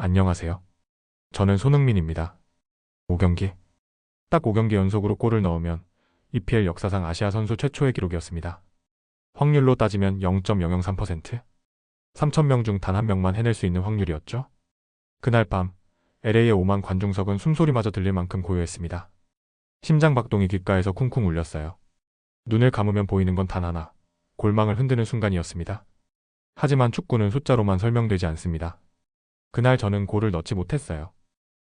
안녕하세요. 저는 손흥민입니다. 5경기. 딱 5경기 연속으로 골을 넣으면 EPL 역사상 아시아 선수 최초의 기록이었습니다. 확률로 따지면 0.003%? 3,000명 중 단 한 명만 해낼 수 있는 확률이었죠. 그날 밤 LA의 5만 관중석은 숨소리마저 들릴 만큼 고요했습니다. 심장 박동이 귓가에서 쿵쿵 울렸어요. 눈을 감으면 보이는 건 단 하나, 골망을 흔드는 순간이었습니다. 하지만 축구는 숫자로만 설명되지 않습니다. 그날 저는 골을 넣지 못했어요.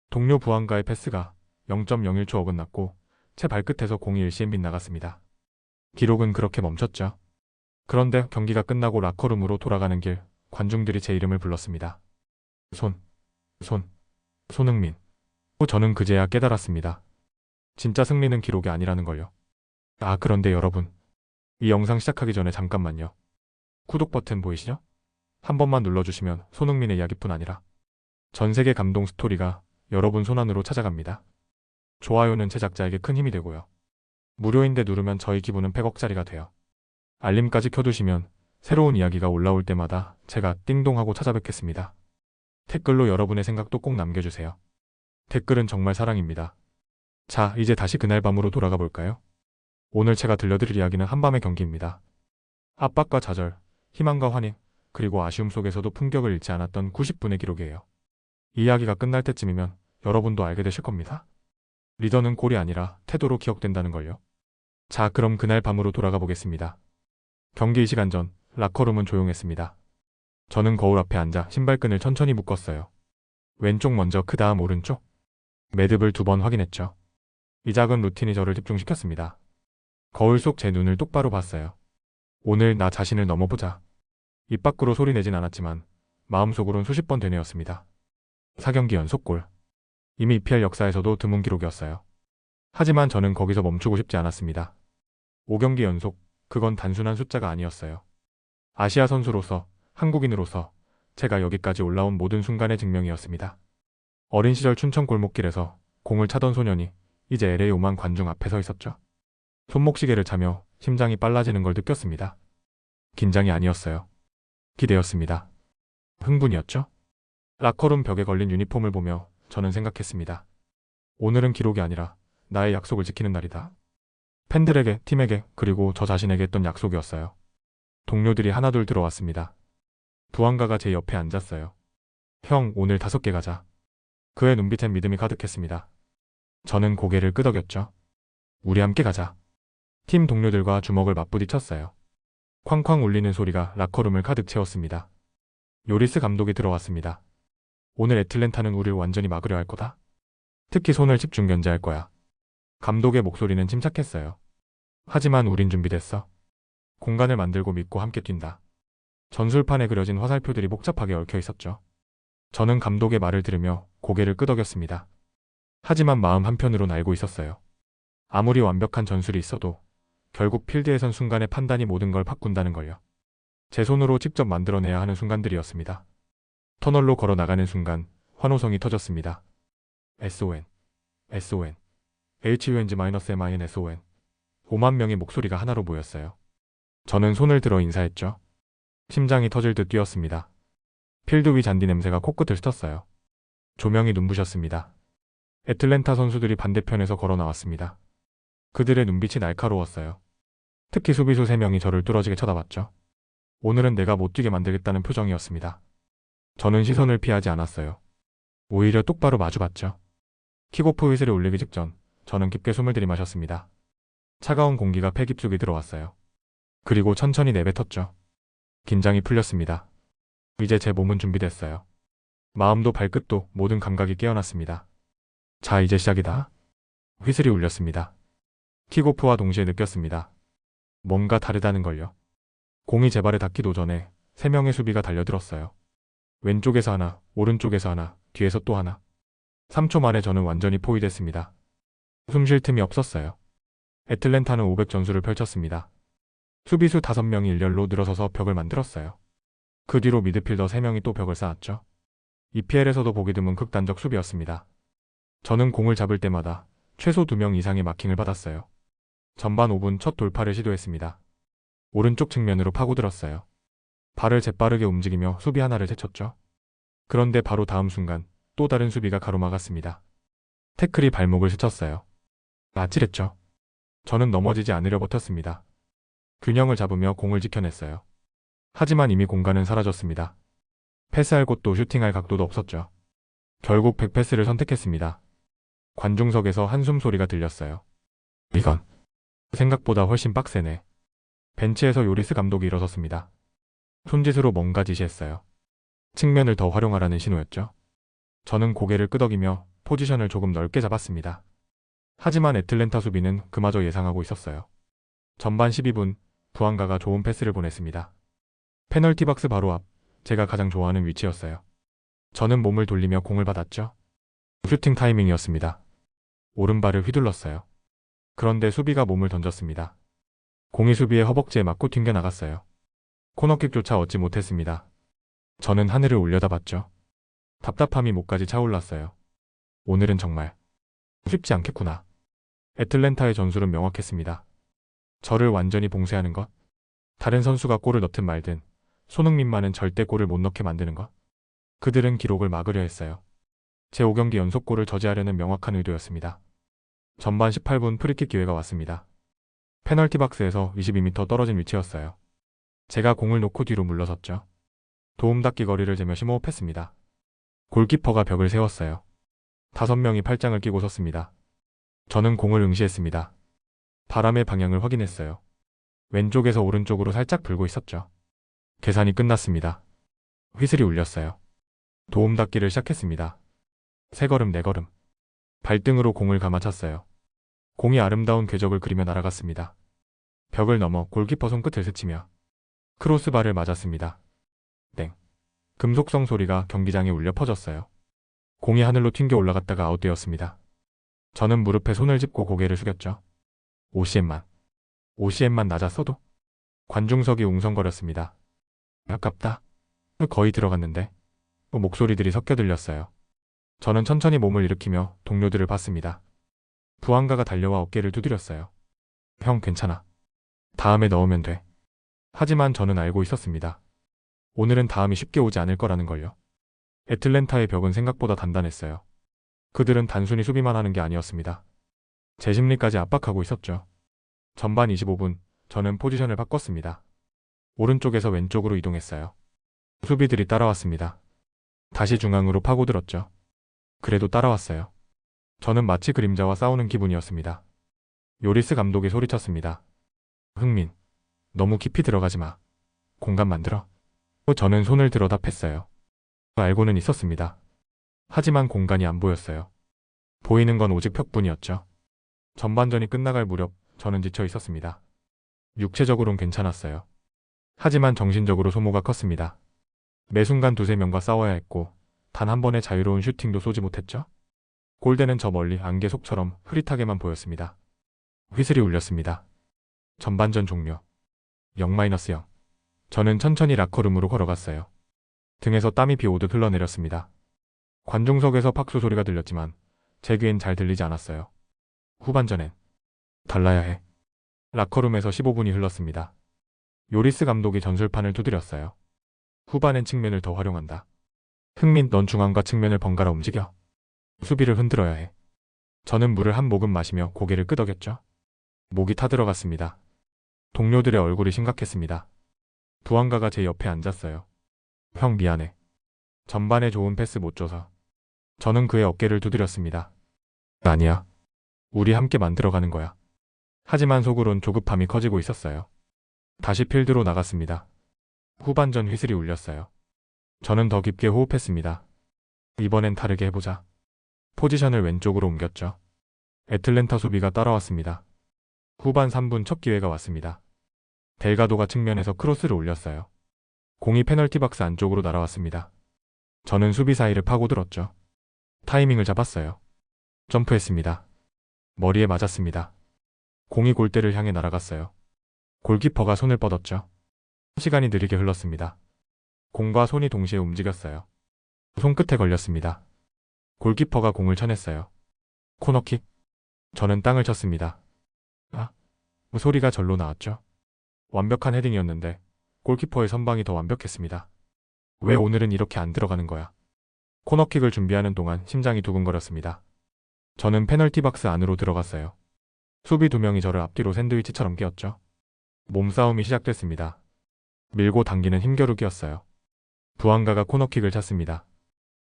동료 부안가의 패스가 0.01초 어긋났고 제 발끝에서 공이 일시에 빗나갔습니다. 기록은 그렇게 멈췄죠. 그런데 경기가 끝나고 라커룸으로 돌아가는 길 관중들이 제 이름을 불렀습니다. 손, 손흥민. 저는 그제야 깨달았습니다. 진짜 승리는 기록이 아니라는 걸요. 그런데 여러분, 이 영상 시작하기 전에 잠깐만요. 구독 버튼 보이시죠? 한 번만 눌러주시면 손흥민의 이야기뿐 아니라 전 세계 감동 스토리가 여러분 손안으로 찾아갑니다. 좋아요는 제작자에게 큰 힘이 되고요. 무료인데 누르면 저희 기부는 100억짜리가 돼요. 알림까지 켜두시면 새로운 이야기가 올라올 때마다 제가 띵동하고 찾아뵙겠습니다. 댓글로 여러분의 생각도 꼭 남겨주세요. 댓글은 정말 사랑입니다. 자, 이제 다시 그날 밤으로 돌아가 볼까요? 오늘 제가 들려드릴 이야기는 한밤의 경기입니다. 압박과 좌절, 희망과 환희, 그리고 아쉬움 속에서도 품격을 잃지 않았던 90분의 기록이에요. 이 이야기가 끝날 때쯤이면 여러분도 알게 되실 겁니다. 리더는 골이 아니라 태도로 기억된다는 걸요. 자, 그럼 그날 밤으로 돌아가 보겠습니다. 경기 2시간 전 라커룸은 조용했습니다. 저는 거울 앞에 앉아 신발끈을 천천히 묶었어요. 왼쪽 먼저 그 다음 오른쪽. 매듭을 2번 확인했죠. 이 작은 루틴이 저를 집중시켰습니다. 거울 속 제 눈을 똑바로 봤어요. 오늘 나 자신을 넘어보자. 입 밖으로 소리 내진 않았지만 마음속으론 수십 번 되뇌었습니다. 4경기 연속골. 이미 EPL 역사에서도 드문 기록이었어요. 하지만 저는 거기서 멈추고 싶지 않았습니다. 5경기 연속, 그건 단순한 숫자가 아니었어요. 아시아 선수로서, 한국인으로서 제가 여기까지 올라온 모든 순간의 증명이었습니다. 어린 시절 춘천 골목길에서 공을 차던 소년이 이제 LA 5만 관중 앞에 서 있었죠. 손목시계를 차며 심장이 빨라지는 걸 느꼈습니다. 긴장이 아니었어요. 기대였습니다. 흥분이었죠. 라커룸 벽에 걸린 유니폼을 보며 저는 생각했습니다. 오늘은 기록이 아니라 나의 약속을 지키는 날이다. 팬들에게, 팀에게, 그리고 저 자신에게 했던 약속이었어요. 동료들이 하나둘 들어왔습니다. 부안가가 제 옆에 앉았어요. 형, 오늘 5개 가자. 그의 눈빛엔 믿음이 가득했습니다. 저는 고개를 끄덕였죠. 우리 함께 가자. 팀 동료들과 주먹을 맞부딪혔어요. 쾅쾅 울리는 소리가 라커룸을 가득 채웠습니다. 요리스 감독이 들어왔습니다. 오늘 애틀랜타는 우리를 완전히 막으려 할 거다. 특히 손을 집중 견제할 거야. 감독의 목소리는 침착했어요. 하지만 우린 준비됐어. 공간을 만들고 믿고 함께 뛴다. 전술판에 그려진 화살표들이 복잡하게 얽혀 있었죠. 저는 감독의 말을 들으며 고개를 끄덕였습니다. 하지만 마음 한편으론 알고 있었어요. 아무리 완벽한 전술이 있어도 결국 필드에선 순간의 판단이 모든 걸 바꾼다는 걸요. 제 손으로 직접 만들어내야 하는 순간들이었습니다. 터널로 걸어 나가는 순간 환호성이 터졌습니다. SON, SON, HUNG-MINON. 5만 명의 목소리가 하나로 모였어요. 저는 손을 들어 인사했죠. 심장이 터질 듯 뛰었습니다. 필드 위 잔디 냄새가 코끝을 스쳤어요. 조명이 눈부셨습니다. 애틀랜타 선수들이 반대편에서 걸어 나왔습니다. 그들의 눈빛이 날카로웠어요. 특히 수비수 3명이 저를 뚫어지게 쳐다봤죠. 오늘은 내가 못 뛰게 만들겠다는 표정이었습니다. 저는 시선을 피하지 않았어요. 오히려 똑바로 마주봤죠. 킥오프 휘슬이 울리기 직전 저는 깊게 숨을 들이마셨습니다. 차가운 공기가 폐 깊숙이 들어왔어요. 그리고 천천히 내뱉었죠. 긴장이 풀렸습니다. 이제 제 몸은 준비됐어요. 마음도 발끝도 모든 감각이 깨어났습니다. 자, 이제 시작이다. 휘슬이 울렸습니다. 킥오프와 동시에 느꼈습니다. 뭔가 다르다는 걸요. 공이 제 발에 닿기도 전에 3명의 수비가 달려들었어요. 왼쪽에서 하나, 오른쪽에서 하나, 뒤에서 또 하나. 3초 만에 저는 완전히 포위됐습니다. 숨 쉴 틈이 없었어요. 애틀랜타는 500 전술을 펼쳤습니다. 수비수 5명이 일렬로 늘어서서 벽을 만들었어요. 그 뒤로 미드필더 3명이 또 벽을 쌓았죠. EPL에서도 보기 드문 극단적 수비였습니다. 저는 공을 잡을 때마다 최소 2명 이상의 마킹을 받았어요. 전반 5분 첫 돌파를 시도했습니다. 오른쪽 측면으로 파고들었어요. 발을 재빠르게 움직이며 수비 하나를 제쳤죠. 그런데 바로 다음 순간 또 다른 수비가 가로막았습니다. 태클이 발목을 스쳤어요. 아찔했죠. 저는 넘어지지 않으려 버텼습니다. 균형을 잡으며 공을 지켜냈어요. 하지만 이미 공간은 사라졌습니다. 패스할 곳도 슈팅할 각도도 없었죠. 결국 백패스를 선택했습니다. 관중석에서 한숨 소리가 들렸어요. 이건 생각보다 훨씬 빡세네. 벤치에서 요리스 감독이 일어섰습니다. 손짓으로 뭔가 지시했어요. 측면을 더 활용하라는 신호였죠. 저는 고개를 끄덕이며 포지션을 조금 넓게 잡았습니다. 하지만 애틀랜타 수비는 그마저 예상하고 있었어요. 전반 12분, 부안가가 좋은 패스를 보냈습니다. 페널티 박스 바로 앞, 제가 가장 좋아하는 위치였어요. 저는 몸을 돌리며 공을 받았죠. 슈팅 타이밍이었습니다. 오른발을 휘둘렀어요. 그런데 수비가 몸을 던졌습니다. 공이 수비의 허벅지에 맞고 튕겨나갔어요. 코너킥조차 얻지 못했습니다. 저는 하늘을 올려다봤죠. 답답함이 목까지 차올랐어요. 오늘은 정말 쉽지 않겠구나. 애틀랜타의 전술은 명확했습니다. 저를 완전히 봉쇄하는 것, 다른 선수가 골을 넣든 말든 손흥민만은 절대 골을 못 넣게 만드는 것. 그들은 기록을 막으려 했어요. 제 5경기 연속골을 저지하려는 명확한 의도였습니다. 전반 18분 프리킥 기회가 왔습니다. 페널티 박스에서 22m 떨어진 위치였어요. 제가 공을 놓고 뒤로 물러섰죠. 도움닫기 거리를 재며 심호흡했습니다. 골키퍼가 벽을 세웠어요. 5명이 팔짱을 끼고 섰습니다. 저는 공을 응시했습니다. 바람의 방향을 확인했어요. 왼쪽에서 오른쪽으로 살짝 불고 있었죠. 계산이 끝났습니다. 휘슬이 울렸어요. 도움닫기를 시작했습니다. 3걸음 4걸음. 발등으로 공을 감아찼어요. 공이 아름다운 궤적을 그리며 날아갔습니다. 벽을 넘어 골키퍼 손끝을 스치며 크로스바를 맞았습니다. 땡. 금속성 소리가 경기장에 울려 퍼졌어요. 공이 하늘로 튕겨 올라갔다가 아웃되었습니다. 저는 무릎에 손을 짚고 고개를 숙였죠. OCM만 낮았어도? 관중석이 웅성거렸습니다. 아깝다. 거의 들어갔는데. 목소리들이 섞여 들렸어요. 저는 천천히 몸을 일으키며 동료들을 봤습니다. 부안가가 달려와 어깨를 두드렸어요. 형 괜찮아. 다음에 넣으면 돼. 하지만 저는 알고 있었습니다. 오늘은 다음이 쉽게 오지 않을 거라는 걸요. 애틀랜타의 벽은 생각보다 단단했어요. 그들은 단순히 수비만 하는 게 아니었습니다. 제 심리까지 압박하고 있었죠. 전반 25분, 저는 포지션을 바꿨습니다. 오른쪽에서 왼쪽으로 이동했어요. 수비들이 따라왔습니다. 다시 중앙으로 파고들었죠. 그래도 따라왔어요. 저는 마치 그림자와 싸우는 기분이었습니다. 요리스 감독이 소리쳤습니다. 흥민, 너무 깊이 들어가지 마. 공간 만들어. 저는 손을 들어 답했어요. 알고는 있었습니다. 하지만 공간이 안 보였어요. 보이는 건 오직 벽뿐이었죠. 전반전이 끝나갈 무렵 저는 지쳐 있었습니다. 육체적으로는 괜찮았어요. 하지만 정신적으로 소모가 컸습니다. 매 순간 2~3명과 싸워야 했고 단 한 번의 자유로운 슈팅도 쏘지 못했죠. 골대는 저 멀리 안개 속처럼 흐릿하게만 보였습니다. 휘슬이 울렸습니다. 전반전 종료. 0-0. 저는 천천히 라커룸으로 걸어갔어요. 등에서 땀이 비 오듯 흘러내렸습니다. 관중석에서 박수 소리가 들렸지만 제 귀엔 잘 들리지 않았어요. 후반전엔 달라야 해. 라커룸에서 15분이 흘렀습니다. 요리스 감독이 전술판을 두드렸어요. 후반엔 측면을 더 활용한다. 흥민, 넌 중앙과 측면을 번갈아 움직여. 수비를 흔들어야 해. 저는 물을 한 모금 마시며 고개를 끄덕였죠. 목이 타들어갔습니다. 동료들의 얼굴이 심각했습니다. 부안가가 제 옆에 앉았어요. 형 미안해. 전반에 좋은 패스 못 줘서. 저는 그의 어깨를 두드렸습니다. 아니야. 우리 함께 만들어가는 거야. 하지만 속으론 조급함이 커지고 있었어요. 다시 필드로 나갔습니다. 후반전 휘슬이 울렸어요. 저는 더 깊게 호흡했습니다. 이번엔 다르게 해보자. 포지션을 왼쪽으로 옮겼죠. 애틀랜타 수비가 따라왔습니다. 후반 3분 첫 기회가 왔습니다. 델가도가 측면에서 크로스를 올렸어요. 공이 페널티 박스 안쪽으로 날아왔습니다. 저는 수비 사이를 파고들었죠. 타이밍을 잡았어요. 점프했습니다. 머리에 맞았습니다. 공이 골대를 향해 날아갔어요. 골키퍼가 손을 뻗었죠. 시간이 느리게 흘렀습니다. 공과 손이 동시에 움직였어요. 손끝에 걸렸습니다. 골키퍼가 공을 쳐냈어요. 코너킥. 저는 땅을 쳤습니다. 소리가 절로 나왔죠. 완벽한 헤딩이었는데 골키퍼의 선방이 더 완벽했습니다. 왜 오늘은 이렇게 안 들어가는 거야? 코너킥을 준비하는 동안 심장이 두근거렸습니다. 저는 페널티 박스 안으로 들어갔어요. 수비 2명이 저를 앞뒤로 샌드위치처럼 끼었죠. 몸싸움이 시작됐습니다. 밀고 당기는 힘겨루기였어요. 부안가가 코너킥을 찼습니다.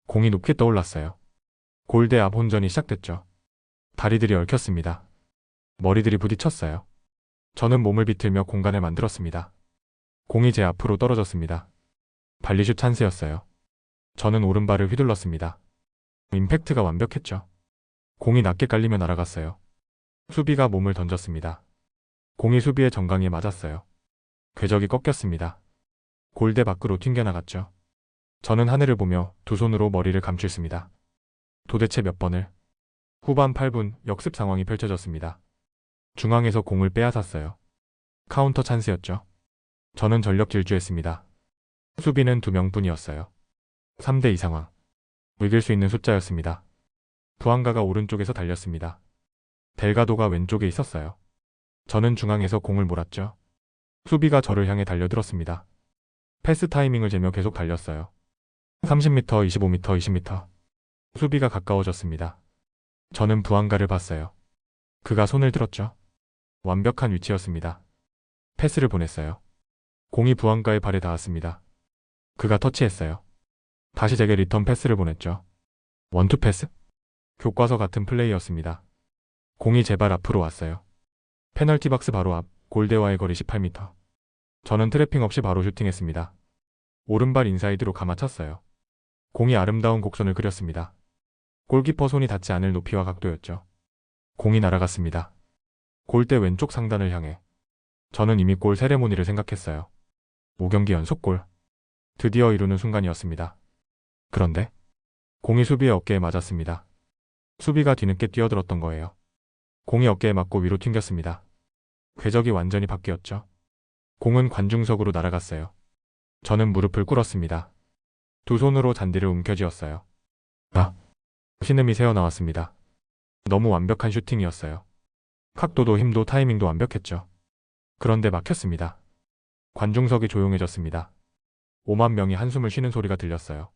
공이 높게 떠올랐어요. 골대 앞 혼전이 시작됐죠. 다리들이 얽혔습니다. 머리들이 부딪혔어요. 저는 몸을 비틀며 공간을 만들었습니다. 공이 제 앞으로 떨어졌습니다. 발리슛 찬스였어요. 저는 오른발을 휘둘렀습니다. 임팩트가 완벽했죠. 공이 낮게 깔리며 날아갔어요. 수비가 몸을 던졌습니다. 공이 수비의 정강이에 맞았어요. 궤적이 꺾였습니다. 골대 밖으로 튕겨나갔죠. 저는 하늘을 보며 두 손으로 머리를 감추었습니다. 도대체 몇 번을? 후반 8분 역습 상황이 펼쳐졌습니다. 중앙에서 공을 빼앗았어요. 카운터 찬스였죠. 저는 전력 질주했습니다. 수비는 2명뿐이었어요. 3대2 상황. 이길 수 있는 숫자였습니다. 부안가가 오른쪽에서 달렸습니다. 델가도가 왼쪽에 있었어요. 저는 중앙에서 공을 몰았죠. 수비가 저를 향해 달려들었습니다. 패스 타이밍을 재며 계속 달렸어요. 30m, 25m, 20m. 수비가 가까워졌습니다. 저는 부안가를 봤어요. 그가 손을 들었죠. 완벽한 위치였습니다. 패스를 보냈어요. 공이 부안가의 발에 닿았습니다. 그가 터치했어요. 다시 제게 리턴 패스를 보냈죠. 원투 패스? 교과서 같은 플레이였습니다. 공이 제 발 앞으로 왔어요. 페널티 박스 바로 앞, 골대와의 거리 18m. 저는 트래핑 없이 바로 슈팅했습니다. 오른발 인사이드로 감아찼어요. 공이 아름다운 곡선을 그렸습니다. 골키퍼 손이 닿지 않을 높이와 각도였죠. 공이 날아갔습니다. 골대 왼쪽 상단을 향해. 저는 이미 골 세레모니를 생각했어요. 5경기 연속 골. 드디어 이루는 순간이었습니다. 그런데 공이 수비의 어깨에 맞았습니다. 수비가 뒤늦게 뛰어들었던 거예요. 공이 어깨에 맞고 위로 튕겼습니다. 궤적이 완전히 바뀌었죠. 공은 관중석으로 날아갔어요. 저는 무릎을 꿇었습니다. 두 손으로 잔디를 움켜쥐었어요. 신음이 새어나왔습니다. 너무 완벽한 슈팅이었어요. 각도도 힘도 타이밍도 완벽했죠. 그런데 막혔습니다. 관중석이 조용해졌습니다. 5만 명이 한숨을 쉬는 소리가 들렸어요.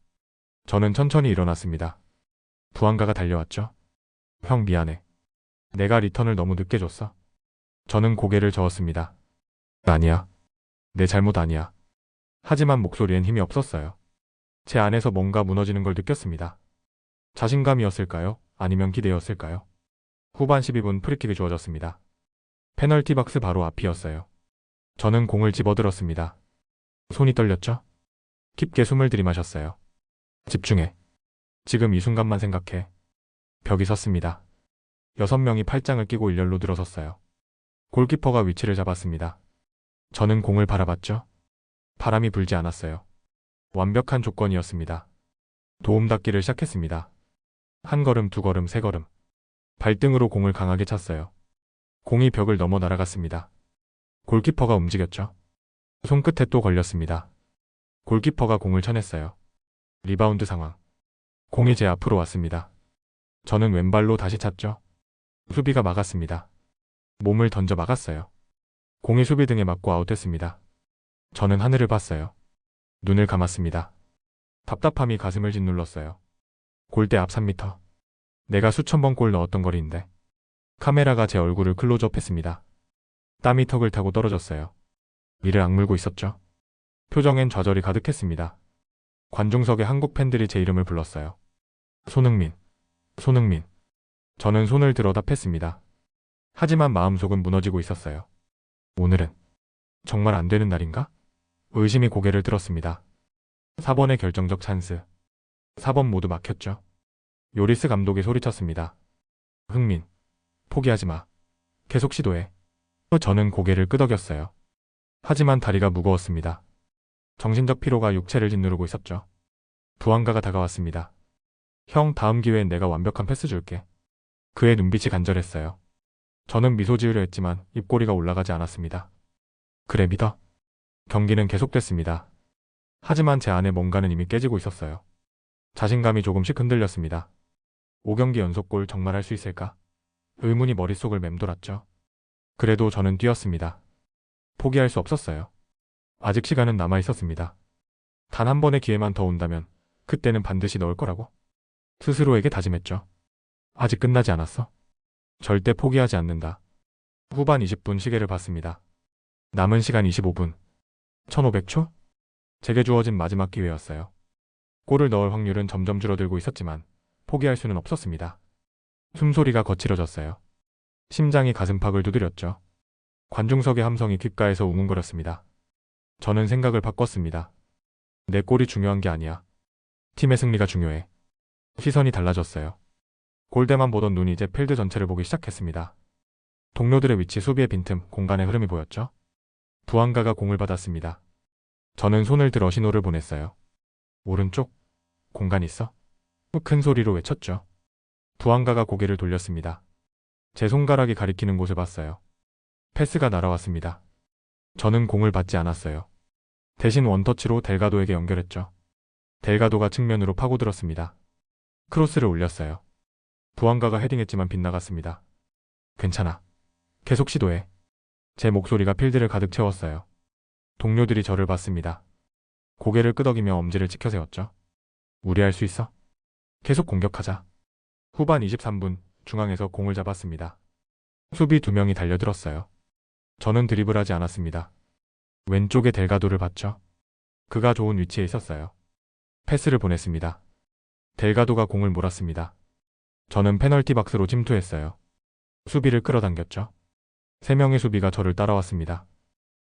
저는 천천히 일어났습니다. 부안가가 달려왔죠. 형 미안해. 내가 리턴을 너무 늦게 줬어. 저는 고개를 저었습니다. 아니야. 내 잘못 아니야. 하지만 목소리엔 힘이 없었어요. 제 안에서 뭔가 무너지는 걸 느꼈습니다. 자신감이었을까요? 아니면 기대였을까요? 후반 12분 프리킥이 주어졌습니다. 페널티 박스 바로 앞이었어요. 저는 공을 집어들었습니다. 손이 떨렸죠? 깊게 숨을 들이마셨어요. 집중해. 지금 이 순간만 생각해. 벽이 섰습니다. 6명이 팔짱을 끼고 일렬로 들어섰어요. 골키퍼가 위치를 잡았습니다. 저는 공을 바라봤죠. 바람이 불지 않았어요. 완벽한 조건이었습니다. 도움 닫기를 시작했습니다. 한 걸음, 두 걸음, 세 걸음. 발등으로 공을 강하게 찼어요. 공이 벽을 넘어 날아갔습니다. 골키퍼가 움직였죠. 손끝에 또 걸렸습니다. 골키퍼가 공을 쳐냈어요. 리바운드 상황. 공이 제 앞으로 왔습니다. 저는 왼발로 다시 찼죠. 수비가 막았습니다. 몸을 던져 막았어요. 공이 수비 등에 맞고 아웃됐습니다. 저는 하늘을 봤어요. 눈을 감았습니다. 답답함이 가슴을 짓눌렀어요. 골대 앞 3m. 내가 수천 번 골 넣었던 거리인데. 카메라가 제 얼굴을 클로즈업했습니다. 땀이 턱을 타고 떨어졌어요. 이를 악물고 있었죠. 표정엔 좌절이 가득했습니다. 관중석에 한국 팬들이 제 이름을 불렀어요. 손흥민, 손흥민. 저는 손을 들어 답했습니다. 하지만 마음속은 무너지고 있었어요. 오늘은 정말 안 되는 날인가? 의심이 고개를 들었습니다. 4번의 결정적 찬스. 4번 모두 막혔죠. 요리스 감독이 소리쳤습니다. 흥민, 포기하지 마. 계속 시도해. 저는 고개를 끄덕였어요. 하지만 다리가 무거웠습니다. 정신적 피로가 육체를 짓누르고 있었죠. 부안가가 다가왔습니다. 형, 다음 기회엔 내가 완벽한 패스 줄게. 그의 눈빛이 간절했어요. 저는 미소 지으려 했지만 입꼬리가 올라가지 않았습니다. 그래, 믿어. 경기는 계속됐습니다. 하지만 제 안에 뭔가는 이미 깨지고 있었어요. 자신감이 조금씩 흔들렸습니다. 5경기 연속골 정말 할 수 있을까? 의문이 머릿속을 맴돌았죠. 그래도 저는 뛰었습니다. 포기할 수 없었어요. 아직 시간은 남아 있었습니다. 단 한 번의 기회만 더 온다면 그때는 반드시 넣을 거라고 스스로에게 다짐했죠. 아직 끝나지 않았어. 절대 포기하지 않는다. 후반 20분 시계를 봤습니다. 남은 시간 25분. 1500초? 제게 주어진 마지막 기회였어요. 골을 넣을 확률은 점점 줄어들고 있었지만 포기할 수는 없었습니다. 숨소리가 거칠어졌어요. 심장이 가슴팍을 두드렸죠. 관중석의 함성이 귓가에서 웅웅거렸습니다. 저는 생각을 바꿨습니다. 내 골이 중요한 게 아니야. 팀의 승리가 중요해. 시선이 달라졌어요. 골대만 보던 눈이 이제 필드 전체를 보기 시작했습니다. 동료들의 위치, 수비의 빈틈, 공간의 흐름이 보였죠. 부안가가 공을 받았습니다. 저는 손을 들어 신호를 보냈어요. 오른쪽, 공간 있어? 큰 소리로 외쳤죠. 부안가가 고개를 돌렸습니다. 제 손가락이 가리키는 곳을 봤어요. 패스가 날아왔습니다. 저는 공을 받지 않았어요. 대신 원터치로 델가도에게 연결했죠. 델가도가 측면으로 파고들었습니다. 크로스를 올렸어요. 부안가가 헤딩했지만 빗나갔습니다. 괜찮아. 계속 시도해. 제 목소리가 필드를 가득 채웠어요. 동료들이 저를 봤습니다. 고개를 끄덕이며 엄지를 치켜세웠죠. 우리 할 수 있어? 계속 공격하자. 후반 23분 중앙에서 공을 잡았습니다. 수비 2명이 달려들었어요. 저는 드리블하지 않았습니다. 왼쪽에 델가도를 봤죠. 그가 좋은 위치에 있었어요. 패스를 보냈습니다. 델가도가 공을 몰았습니다. 저는 페널티 박스로 침투했어요. 수비를 끌어당겼죠. 3명의 수비가 저를 따라왔습니다.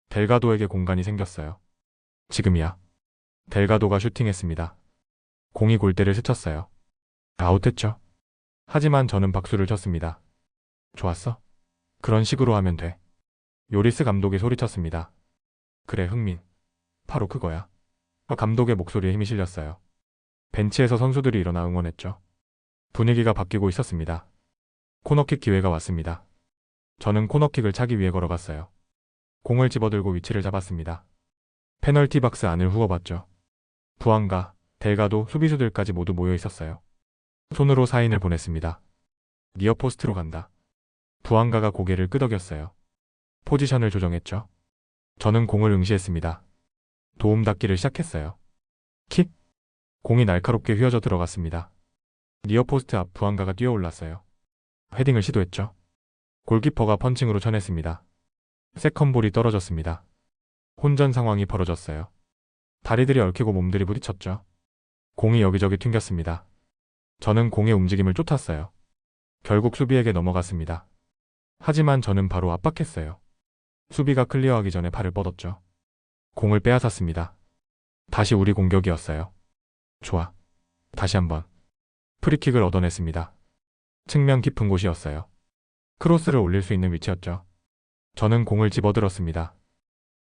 델가도에게 공간이 생겼어요. 지금이야. 델가도가 슈팅했습니다. 공이 골대를 스쳤어요. 아웃했죠. 하지만 저는 박수를 쳤습니다. 좋았어? 그런 식으로 하면 돼. 요리스 감독이 소리쳤습니다. 그래, 흥민. 바로 그거야. 감독의 목소리에 힘이 실렸어요. 벤치에서 선수들이 일어나 응원했죠. 분위기가 바뀌고 있었습니다. 코너킥 기회가 왔습니다. 저는 코너킥을 차기 위해 걸어갔어요. 공을 집어들고 위치를 잡았습니다. 페널티 박스 안을 후어봤죠. 부안가, 델가도, 수비수들까지 모두 모여 있었어요. 손으로 사인을 보냈습니다. 니어포스트로 간다. 부안가가 고개를 끄덕였어요. 포지션을 조정했죠. 저는 공을 응시했습니다. 도움 닫기를 시작했어요. 킥! 공이 날카롭게 휘어져 들어갔습니다. 니어포스트 앞 부안가가 뛰어올랐어요. 헤딩을 시도했죠. 골키퍼가 펀칭으로 쳐냈습니다. 세컨볼이 떨어졌습니다. 혼전 상황이 벌어졌어요. 다리들이 얽히고 몸들이 부딪혔죠. 공이 여기저기 튕겼습니다. 저는 공의 움직임을 쫓았어요. 결국 수비에게 넘어갔습니다. 하지만 저는 바로 압박했어요. 수비가 클리어하기 전에 팔을 뻗었죠. 공을 빼앗았습니다. 다시 우리 공격이었어요. 좋아. 다시 한번. 프리킥을 얻어냈습니다. 측면 깊은 곳이었어요. 크로스를 올릴 수 있는 위치였죠. 저는 공을 집어들었습니다.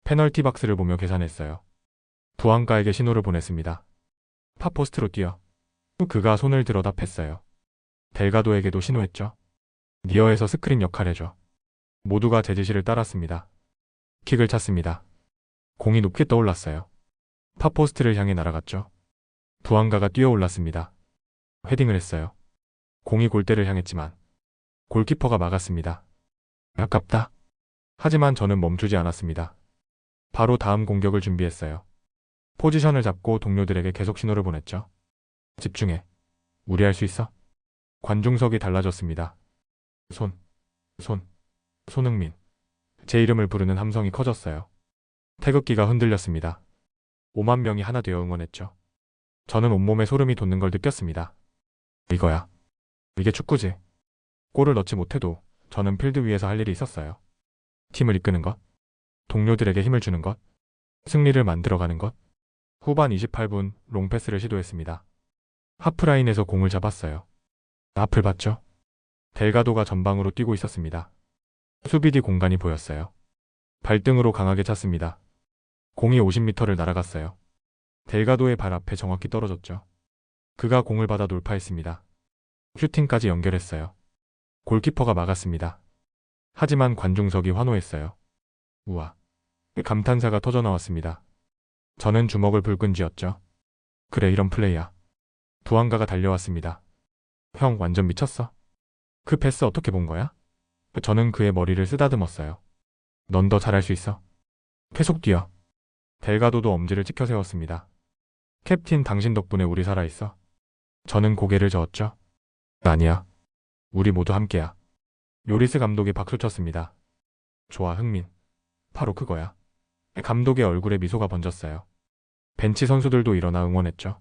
페널티 박스를 보며 계산했어요. 부안가에게 신호를 보냈습니다. 팝포스트로 뛰어. 그가 손을 들어 답했어요. 델가도에게도 신호했죠. 니어에서 스크린 역할 해줘. 모두가 제 지시를 따랐습니다. 킥을 찼습니다. 공이 높게 떠올랐어요. 팝포스트를 향해 날아갔죠. 부안가가 뛰어올랐습니다. 헤딩을 했어요. 공이 골대를 향했지만 골키퍼가 막았습니다. 아깝다. 하지만 저는 멈추지 않았습니다. 바로 다음 공격을 준비했어요. 포지션을 잡고 동료들에게 계속 신호를 보냈죠. 집중해. 우리 할 수 있어? 관중석이 달라졌습니다. 손흥민. 제 이름을 부르는 함성이 커졌어요. 태극기가 흔들렸습니다. 5만 명이 하나 되어 응원했죠. 저는 온몸에 소름이 돋는 걸 느꼈습니다. 이거야. 이게 축구지. 골을 넣지 못해도 저는 필드 위에서 할 일이 있었어요. 팀을 이끄는 것, 동료들에게 힘을 주는 것, 승리를 만들어가는 것. 후반 28분 롱패스를 시도했습니다. 하프라인에서 공을 잡았어요. 앞을 봤죠? 델가도가 전방으로 뛰고 있었습니다. 수비 뒤 공간이 보였어요. 발등으로 강하게 찼습니다. 공이 50m를 날아갔어요. 델가도의 발 앞에 정확히 떨어졌죠. 그가 공을 받아 돌파했습니다. 슈팅까지 연결했어요. 골키퍼가 막았습니다. 하지만 관중석이 환호했어요. 우와. 감탄사가 터져나왔습니다. 저는 주먹을 불끈 쥐었죠. 그래, 이런 플레이야. 부안가가 달려왔습니다. 형, 완전 미쳤어? 그 패스 어떻게 본 거야? 저는 그의 머리를 쓰다듬었어요. 넌 더 잘할 수 있어. 계속 뛰어. 델가도도 엄지를 찍혀 세웠습니다. 캡틴, 당신 덕분에 우리 살아있어. 저는 고개를 저었죠. 아니야. 우리 모두 함께야. 요리스 감독이 박수쳤습니다. 좋아, 흥민. 바로 그거야. 감독의 얼굴에 미소가 번졌어요. 벤치 선수들도 일어나 응원했죠.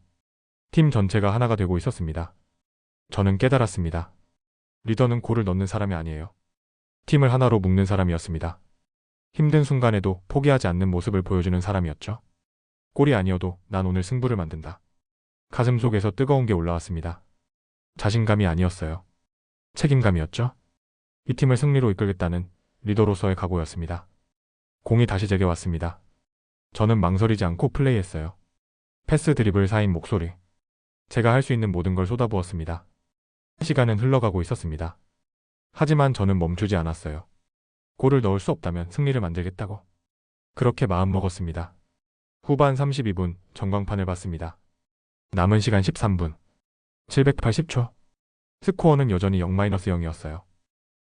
팀 전체가 하나가 되고 있었습니다. 저는 깨달았습니다. 리더는 골을 넣는 사람이 아니에요. 팀을 하나로 묶는 사람이었습니다. 힘든 순간에도 포기하지 않는 모습을 보여주는 사람이었죠. 골이 아니어도 난 오늘 승부를 만든다. 가슴 속에서 뜨거운 게 올라왔습니다. 자신감이 아니었어요. 책임감이었죠. 이 팀을 승리로 이끌겠다는 리더로서의 각오였습니다. 공이 다시 제게 왔습니다. 저는 망설이지 않고 플레이했어요. 패스, 드리블, 사인, 목소리. 제가 할 수 있는 모든 걸 쏟아부었습니다. 시간은 흘러가고 있었습니다. 하지만 저는 멈추지 않았어요. 골을 넣을 수 없다면 승리를 만들겠다고. 그렇게 마음먹었습니다. 후반 32분 전광판을 봤습니다. 남은 시간 13분. 780초. 스코어는 여전히 0-0이었어요.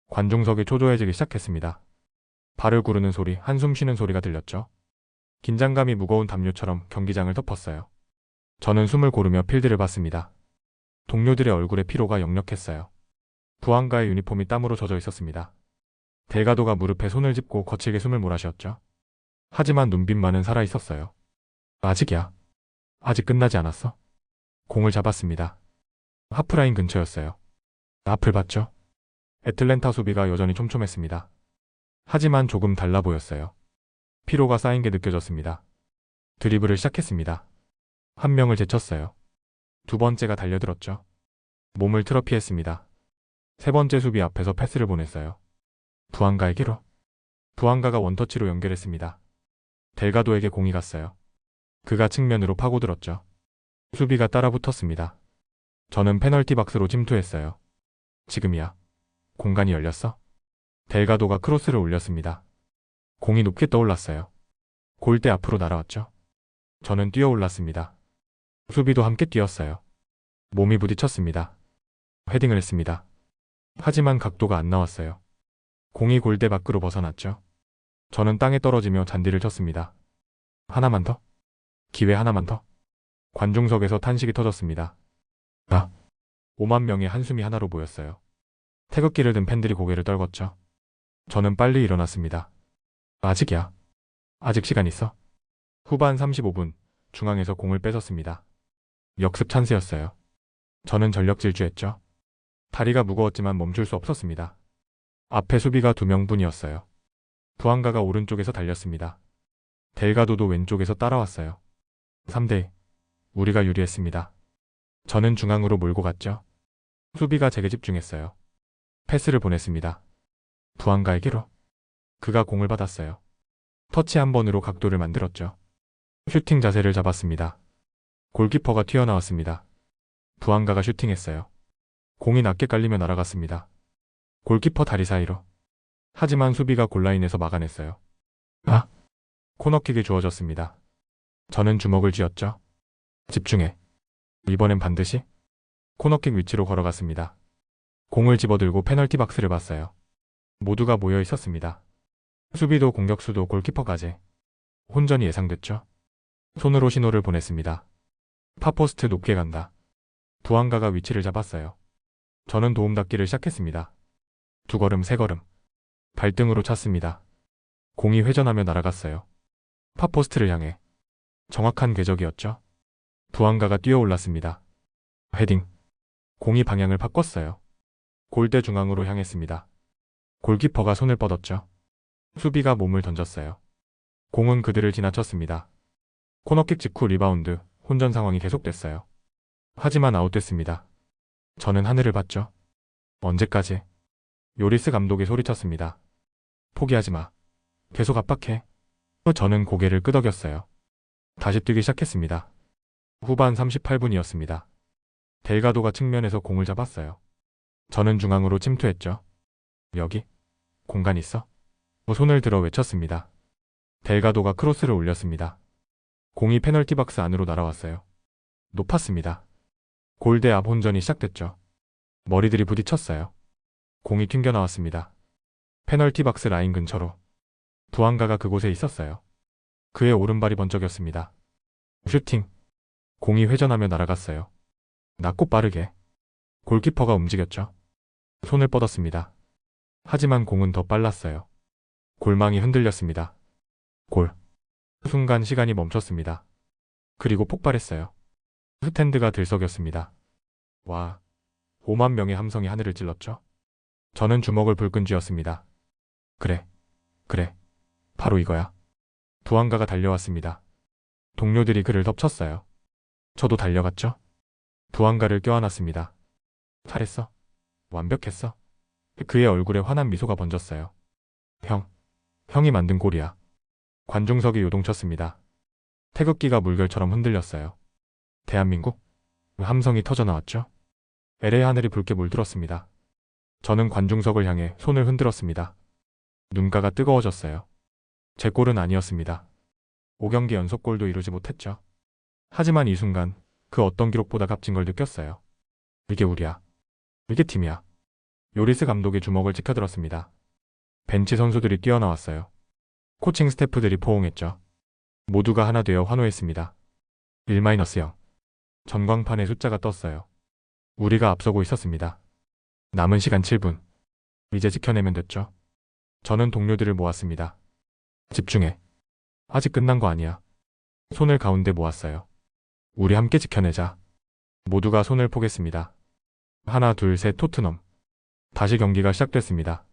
관중석이 초조해지기 시작했습니다. 발을 구르는 소리, 한숨 쉬는 소리가 들렸죠. 긴장감이 무거운 담요처럼 경기장을 덮었어요. 저는 숨을 고르며 필드를 봤습니다. 동료들의 얼굴에 피로가 역력했어요. 부안가의 유니폼이 땀으로 젖어 있었습니다. 델가도가 무릎에 손을 짚고 거칠게 숨을 몰아쉬었죠. 하지만 눈빛만은 살아있었어요. 아직이야. 아직 끝나지 않았어. 공을 잡았습니다. 하프라인 근처였어요. 앞을 봤죠. 애틀랜타 수비가 여전히 촘촘했습니다. 하지만 조금 달라 보였어요. 피로가 쌓인 게 느껴졌습니다. 드리블을 시작했습니다. 한 명을 제쳤어요. 두 번째가 달려들었죠. 몸을 틀어 피했습니다. 세 번째 수비 앞에서 패스를 보냈어요. 부안가에게로. 부안가가 원터치로 연결했습니다. 델가도에게 공이 갔어요. 그가 측면으로 파고들었죠. 수비가 따라붙었습니다. 저는 페널티 박스로 침투했어요. 지금이야. 공간이 열렸어. 델가도가 크로스를 올렸습니다. 공이 높게 떠올랐어요. 골대 앞으로 날아왔죠. 저는 뛰어올랐습니다. 수비도 함께 뛰었어요. 몸이 부딪혔습니다. 헤딩을 했습니다. 하지만 각도가 안 나왔어요. 공이 골대 밖으로 벗어났죠. 저는 땅에 떨어지며 잔디를 쳤습니다. 하나만 더? 기회 하나만 더? 관중석에서 탄식이 터졌습니다. 5만 명의 한숨이 하나로 모였어요. 태극기를 든 팬들이 고개를 떨궜죠. 저는 빨리 일어났습니다. 아직이야. 아직 시간 있어. 후반 35분, 중앙에서 공을 뺏었습니다. 역습 찬스였어요. 저는 전력 질주했죠. 다리가 무거웠지만 멈출 수 없었습니다. 앞에 수비가 2명뿐이었어요. 부안가가 오른쪽에서 달렸습니다. 델가도도 왼쪽에서 따라왔어요. 3대2. 우리가 유리했습니다. 저는 중앙으로 몰고 갔죠. 수비가 제게 집중했어요. 패스를 보냈습니다. 부안가에게로. 그가 공을 받았어요. 터치 한 번으로 각도를 만들었죠. 슈팅 자세를 잡았습니다. 골키퍼가 튀어나왔습니다. 부안가가 슈팅했어요. 공이 낮게 깔리며 날아갔습니다. 골키퍼 다리 사이로. 하지만 수비가 골라인에서 막아냈어요. 코너킥이 주어졌습니다. 저는 주먹을 쥐었죠. 집중해. 이번엔 반드시. 코너킥 위치로 걸어갔습니다. 공을 집어들고 페널티 박스를 봤어요. 모두가 모여 있었습니다. 수비도 공격수도 골키퍼까지. 혼전이 예상됐죠. 손으로 신호를 보냈습니다. 파포스트 높게 간다. 부안가가 위치를 잡았어요. 저는 도움닫기를 시작했습니다. 2걸음, 3걸음. 발등으로 찼습니다. 공이 회전하며 날아갔어요. 파포스트를 향해. 정확한 궤적이었죠. 부안가가 뛰어올랐습니다. 헤딩. 공이 방향을 바꿨어요. 골대 중앙으로 향했습니다. 골키퍼가 손을 뻗었죠. 수비가 몸을 던졌어요. 공은 그들을 지나쳤습니다. 코너킥 직후 리바운드, 혼전 상황이 계속됐어요. 하지만 아웃됐습니다. 저는 하늘을 봤죠. 언제까지? 요리스 감독이 소리쳤습니다. 포기하지 마. 계속 압박해. 저는 고개를 끄덕였어요. 다시 뛰기 시작했습니다. 후반 38분이었습니다. 델가도가 측면에서 공을 잡았어요. 저는 중앙으로 침투했죠. 여기? 공간 있어? 손을 들어 외쳤습니다. 델가도가 크로스를 올렸습니다. 공이 페널티 박스 안으로 날아왔어요. 높았습니다. 골대 앞 혼전이 시작됐죠. 머리들이 부딪혔어요. 공이 튕겨나왔습니다. 페널티 박스 라인 근처로. 부안가가 그곳에 있었어요. 그의 오른발이 번쩍였습니다. 슈팅. 공이 회전하며 날아갔어요. 낮고 빠르게. 골키퍼가 움직였죠. 손을 뻗었습니다. 하지만 공은 더 빨랐어요. 골망이 흔들렸습니다. 골. 순간 시간이 멈췄습니다. 그리고 폭발했어요. 스탠드가 들썩였습니다. 와, 5만 명의 함성이 하늘을 찔렀죠. 저는 주먹을 불끈 쥐었습니다. 그래, 그래, 바로 이거야. 부안가가 달려왔습니다. 동료들이 그를 덮쳤어요. 저도 달려갔죠. 부안가를 껴안았습니다. 잘했어. 완벽했어. 그의 얼굴에 환한 미소가 번졌어요. 형이 만든 골이야. 관중석이 요동쳤습니다. 태극기가 물결처럼 흔들렸어요. 대한민국? 함성이 터져나왔죠. LA 하늘이 붉게 물들었습니다. 저는 관중석을 향해 손을 흔들었습니다. 눈가가 뜨거워졌어요. 제 골은 아니었습니다. 5경기 연속골도 이루지 못했죠. 하지만 이 순간 그 어떤 기록보다 값진 걸 느꼈어요. 이게 우리야. 이게 팀이야. 요리스 감독의 주먹을 치켜들었습니다. 벤치 선수들이 뛰어나왔어요. 코칭 스태프들이 포옹했죠. 모두가 하나 되어 환호했습니다. 1-0. 전광판에 숫자가 떴어요. 우리가 앞서고 있었습니다. 남은 시간 7분. 이제 지켜내면 됐죠. 저는 동료들을 모았습니다. 집중해. 아직 끝난 거 아니야. 손을 가운데 모았어요. 우리 함께 지켜내자. 모두가 손을 포겠습니다. 하나, 둘, 셋, 토트넘. 다시 경기가 시작됐습니다.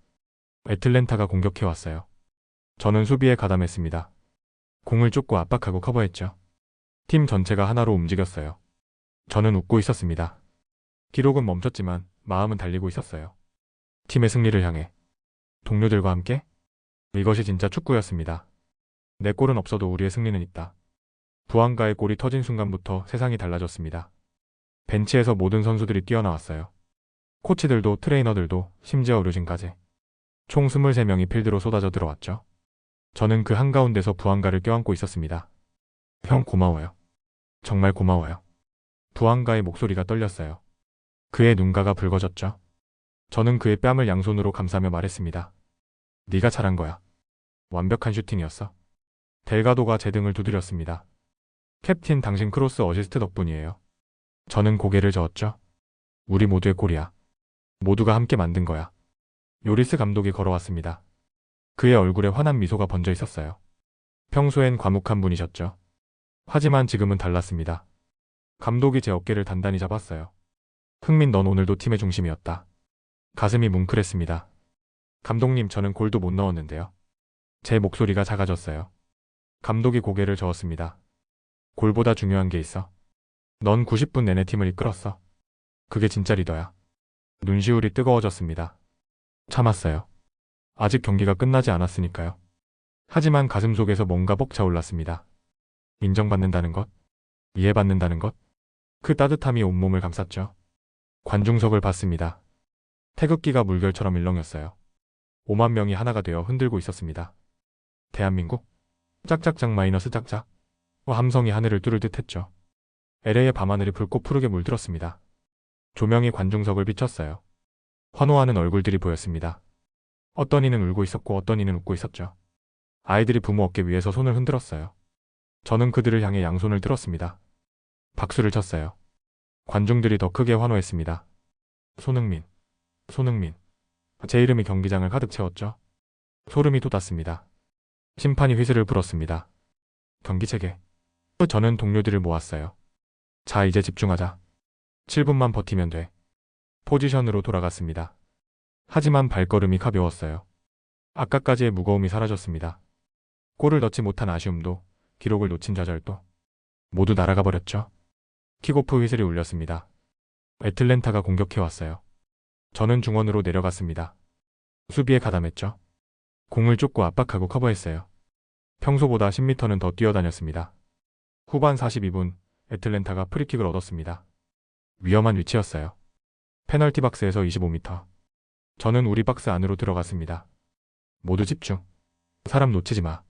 애틀랜타가 공격해왔어요. 저는 수비에 가담했습니다. 공을 쫓고 압박하고 커버했죠. 팀 전체가 하나로 움직였어요. 저는 웃고 있었습니다. 기록은 멈췄지만 마음은 달리고 있었어요. 팀의 승리를 향해. 동료들과 함께? 이것이 진짜 축구였습니다. 내 골은 없어도 우리의 승리는 있다. 부안가의 골이 터진 순간부터 세상이 달라졌습니다. 벤치에서 모든 선수들이 뛰어나왔어요. 코치들도 트레이너들도 심지어 의료진까지. 총 23명이 필드로 쏟아져 들어왔죠. 저는 그 한가운데서 부안가를 껴안고 있었습니다. 형 고마워요. 정말 고마워요. 부안가의 목소리가 떨렸어요. 그의 눈가가 붉어졌죠. 저는 그의 뺨을 양손으로 감싸며 말했습니다. 네가 잘한 거야. 완벽한 슈팅이었어. 델가도가 제 등을 두드렸습니다. 캡틴 당신 크로스 어시스트 덕분이에요. 저는 고개를 저었죠. 우리 모두의 골이야. 모두가 함께 만든 거야. 요리스 감독이 걸어왔습니다. 그의 얼굴에 환한 미소가 번져 있었어요. 평소엔 과묵한 분이셨죠. 하지만 지금은 달랐습니다. 감독이 제 어깨를 단단히 잡았어요. 흥민, 넌 오늘도 팀의 중심이었다. 가슴이 뭉클했습니다. 감독님, 저는 골도 못 넣었는데요. 제 목소리가 작아졌어요. 감독이 고개를 저었습니다. 골보다 중요한 게 있어. 넌 90분 내내 팀을 이끌었어. 그게 진짜 리더야. 눈시울이 뜨거워졌습니다. 참았어요. 아직 경기가 끝나지 않았으니까요. 하지만 가슴 속에서 뭔가 벅차올랐습니다. 인정받는다는 것, 이해받는다는 것, 그 따뜻함이 온몸을 감쌌죠. 관중석을 봤습니다. 태극기가 물결처럼 일렁였어요. 5만 명이 하나가 되어 흔들고 있었습니다. 대한민국? 짝짝짝 마이너스 짝짝. 함성이 하늘을 뚫을 듯 했죠. LA의 밤하늘이 붉고 푸르게 물들었습니다. 조명이 관중석을 비췄어요. 환호하는 얼굴들이 보였습니다. 어떤 이는 울고 있었고 어떤 이는 웃고 있었죠. 아이들이 부모 어깨 위에서 손을 흔들었어요. 저는 그들을 향해 양손을 들었습니다. 박수를 쳤어요. 관중들이 더 크게 환호했습니다. 손흥민, 손흥민. 제 이름이 경기장을 가득 채웠죠. 소름이 돋았습니다. 심판이 휘슬을 불었습니다. 경기 재개. 저는 동료들을 모았어요. 자, 이제 집중하자. 7분만 버티면 돼. 포지션으로 돌아갔습니다. 하지만 발걸음이 가벼웠어요. 아까까지의 무거움이 사라졌습니다. 골을 넣지 못한 아쉬움도, 기록을 놓친 좌절도 모두 날아가 버렸죠. 킥오프 휘슬이 울렸습니다. 애틀랜타가 공격해왔어요. 저는 중원으로 내려갔습니다. 수비에 가담했죠. 공을 쫓고 압박하고 커버했어요. 평소보다 10m는 더 뛰어다녔습니다. 후반 42분, 애틀랜타가 프리킥을 얻었습니다. 위험한 위치였어요. 페널티 박스에서 25m. 저는 우리 박스 안으로 들어갔습니다. 모두 집중. 사람 놓치지 마.